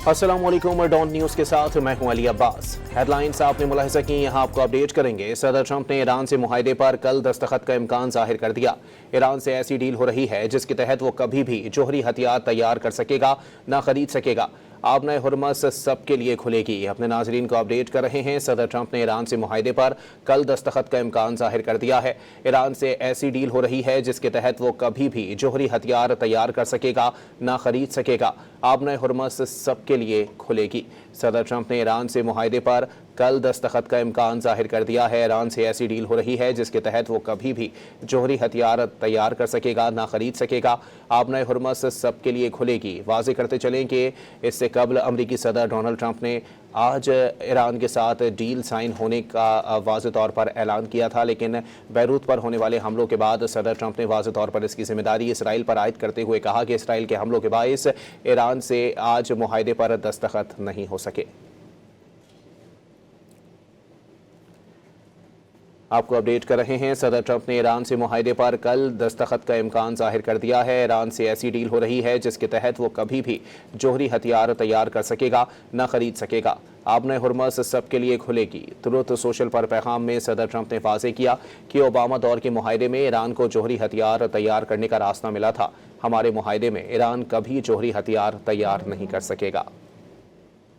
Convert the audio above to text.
अस्सलामुअलैकुम, don news के साथ मैं हूं अली अब्बास। हेडलाइंस आपने मुलाहिजा की, यहां आपको अपडेट करेंगे। सदर ट्रंप ने ईरान से मुआहदे पर कल दस्तखत का इम्कान जाहिर कर दिया। ईरान से ऐसी डील हो रही है जिसके तहत वो कभी भी जोहरी हथियार तैयार कर सकेगा, ना खरीद सकेगा। आबना हुर्मस सबके लिए खुलेगी। अपने नाजरीन को अपडेट कर रहे हैं। सदर ट्रंप ने ईरान से मुआहदे पर कल दस्तखत का इम्कान जाहिर कर दिया है। ईरान से ऐसी डील हो रही है जिसके तहत वो कभी भी जोहरी हथियार तैयार कर सकेगा, ना खरीद सकेगा। आबना हुर्मस सबके लिए खुलेगी। सदर ट्रंप ने ईरान से मुआहदे पर कल दस्तखत का इम्कान जाहिर कर दिया है। ईरान से ऐसी डील हो रही है जिसके तहत वो कभी भी जोहरी हथियार तैयार कर सकेगा, ना खरीद सकेगा। आबना हुर्मस सबके लिए खुलेगी। वाज़ेह करते चलें कि इससे कबल अमरीकी सदर डोनाल्ड ट्रंप ने आज ईरान के साथ डील साइन होने का वाज़ेह तौर पर ऐलान किया था, लेकिन बैरूत पर होने वाले हमलों के बाद सदर ट्रंप ने वाज़ेह तौर पर इसकी जिम्मेदारी इसराइल पर आयद करते हुए कहा कि इसराइल के हमलों के बाइस ईरान से आज मुआहदे पर दस्तखत नहीं हो सके। आपको अपडेट कर रहे हैं। सदर ट्रंप ने ईरान से मुआहदे पर कल दस्तखत का इम्कान जाहिर कर दिया है। ईरान से ऐसी डील हो रही है जिसके तहत वो कभी भी जोहरी हथियार तैयार कर सकेगा, न खरीद सकेगा। आबना हुर्मस सबके लिए खुलेगी। तुरंत सोशल पर पैगाम में सदर ट्रंप ने वाज़ेह किया कि ओबामा दौर के मुआहदे में ईरान को जोहरी हथियार तैयार करने का रास्ता मिला था। हमारे मुआहदे में ईरान कभी जोहरी हथियार तैयार नहीं कर सकेगा।